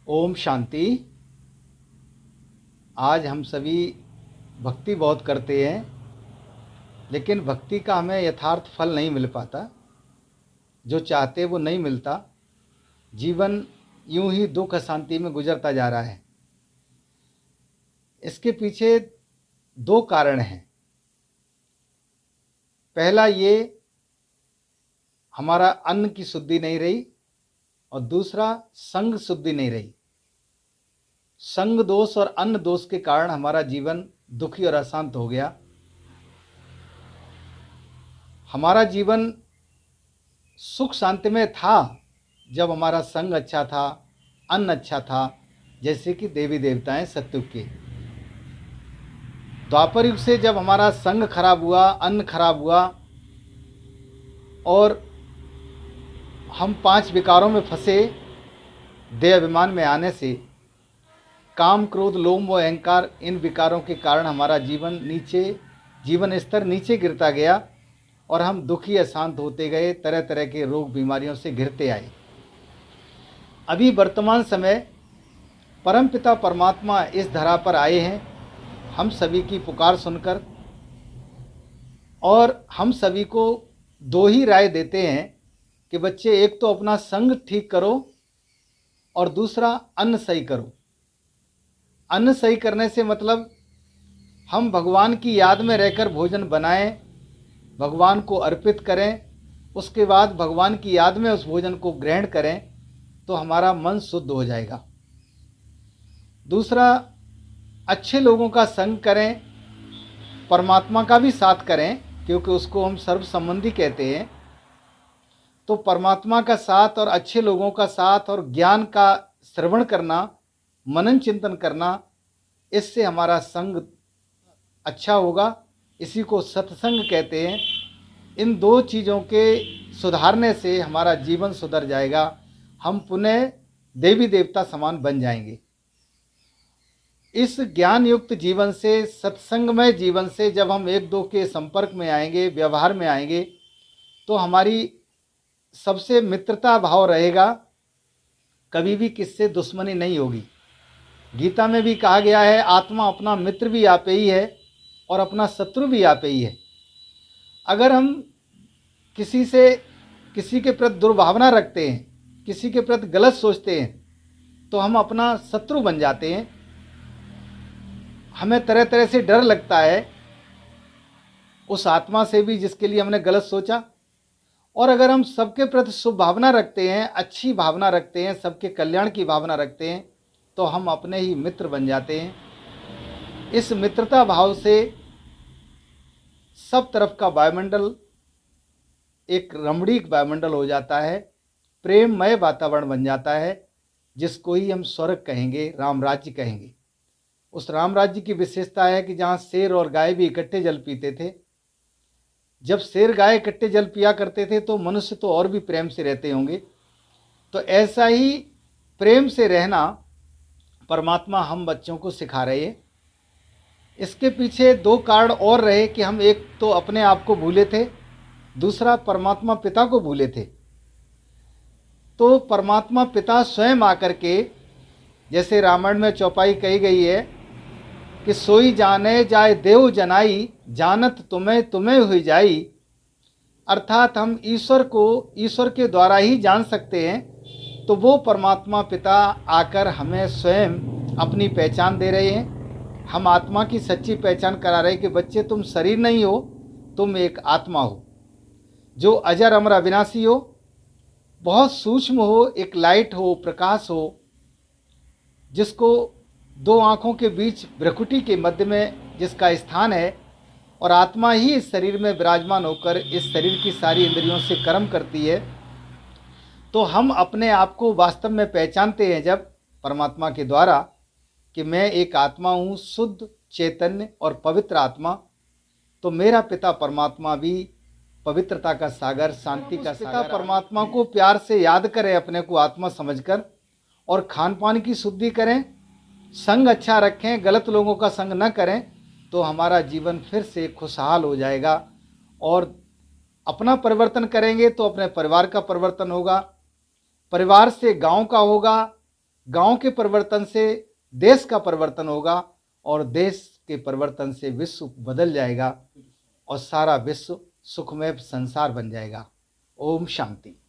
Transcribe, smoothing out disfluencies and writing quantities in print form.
ओम शांति। आज हम सभी भक्ति बहुत करते हैं, लेकिन भक्ति का हमें यथार्थ फल नहीं मिल पाता। जो चाहते वो नहीं मिलता। जीवन यूं ही दुख अशांति में गुजरता जा रहा है। इसके पीछे दो कारण हैं। पहला ये, हमारा अन्न की शुद्धि नहीं रही, और दूसरा संग शुद्धि नहीं रही। संग दोष और अन्न दोष के कारण हमारा जीवन दुखी और अशांत हो गया। हमारा जीवन सुख शांति में था जब हमारा संग अच्छा था, अन्न अच्छा था, जैसे कि देवी देवताएं सतयुग के। द्वापर युग से जब हमारा संग खराब हुआ, अन्न खराब हुआ, और हम 5 विकारों में फंसे, देह अभिमान में आने से, काम क्रोध लोभ व अहंकार, इन विकारों के कारण हमारा जीवन स्तर नीचे गिरता गया और हम दुखी अशांत होते गए, तरह तरह के रोग बीमारियों से घिरते आए। अभी वर्तमान समय परमपिता परमात्मा इस धरा पर आए हैं हम सभी की पुकार सुनकर, और हम सभी को दो ही राय देते हैं कि बच्चे, एक तो अपना संग ठीक करो और दूसरा अन्न सही करो। अन्न सही करने से मतलब हम भगवान की याद में रहकर भोजन बनाएं, भगवान को अर्पित करें, उसके बाद भगवान की याद में उस भोजन को ग्रहण करें, तो हमारा मन शुद्ध हो जाएगा। दूसरा, अच्छे लोगों का संग करें, परमात्मा का भी साथ करें, क्योंकि उसको हम सर्व संबंधी कहते हैं। तो परमात्मा का साथ और अच्छे लोगों का साथ और ज्ञान का श्रवण करना, मनन चिंतन करना, इससे हमारा संग अच्छा होगा। इसी को सत्संग कहते हैं। इन दो चीज़ों के सुधारने से हमारा जीवन सुधर जाएगा। हम पुनः देवी देवता समान बन जाएंगे। इस ज्ञान युक्त जीवन से, सत्संगमय जीवन से जब हम एक दो के संपर्क में आएंगे, व्यवहार में आएंगे, तो हमारी सबसे मित्रता भाव रहेगा। कभी भी किससे दुश्मनी नहीं होगी। गीता में भी कहा गया है, आत्मा अपना मित्र भी आप ही है और अपना शत्रु भी आप ही है। अगर हम किसी के प्रति दुर्भावना रखते हैं, किसी के प्रति गलत सोचते हैं, तो हम अपना शत्रु बन जाते हैं। हमें तरह तरह से डर लगता है उस आत्मा से भी जिसके लिए हमने गलत सोचा। और अगर हम सबके प्रति शुभ भावना रखते हैं, अच्छी भावना रखते हैं, सबके कल्याण की भावना रखते हैं, तो हम अपने ही मित्र बन जाते हैं। इस मित्रता भाव से सब तरफ का वायुमंडल एक रमणीक वायुमंडल हो जाता है, प्रेममय वातावरण बन जाता है, जिसको ही हम स्वर्ग कहेंगे, राम राज्य कहेंगे। उस राम राज्य की विशेषता है कि जहाँ शेर और गाय भी इकट्ठे जल पीते थे। जब शेर गाय इकट्ठे जल पिया करते थे तो मनुष्य तो और भी प्रेम से रहते होंगे। तो ऐसा ही प्रेम से रहना परमात्मा हम बच्चों को सिखा रहे हैं। इसके पीछे दो कारण और रहे कि हम एक तो अपने आप को भूले थे, दूसरा परमात्मा पिता को भूले थे। तो परमात्मा पिता स्वयं आकर के, जैसे रामायण में चौपाई कही गई है कि सोई जाने जाए देव जनाई, जानत तुम्हें तुम्हें हुई जाई। अर्थात हम ईश्वर के द्वारा ही जान सकते हैं। तो वो परमात्मा पिता आकर हमें स्वयं अपनी पहचान दे रहे हैं। हम आत्मा की सच्ची पहचान करा रहे हैं कि बच्चे, तुम शरीर नहीं हो, तुम एक आत्मा हो जो अजर अमर अविनाशी हो, बहुत सूक्ष्म हो, एक लाइट हो, प्रकाश हो, जिसको दो आँखों के बीच भ्रकुटी के मध्य में जिसका स्थान है, और आत्मा ही इस शरीर में विराजमान होकर इस शरीर की सारी इंद्रियों से कर्म करती है। तो हम अपने आप को वास्तव में पहचानते हैं जब परमात्मा के द्वारा कि मैं एक आत्मा हूँ, शुद्ध चैतन्य और पवित्र आत्मा। तो मेरा पिता परमात्मा भी पवित्रता का सागर, शांति का सागर। पिता परमात्मा को प्यार से याद करें, अपने को आत्मा समझकर, और खान पान की शुद्धि करें, संग अच्छा रखें, गलत लोगों का संग न करें, तो हमारा जीवन फिर से खुशहाल हो जाएगा। और अपना परिवर्तन करेंगे तो अपने परिवार का परिवर्तन होगा, परिवार से गांव का होगा, गांव के परिवर्तन से देश का परिवर्तन होगा और देश के परिवर्तन से विश्व बदल जाएगा और सारा विश्व सुखमय संसार बन जाएगा। ओम शांति।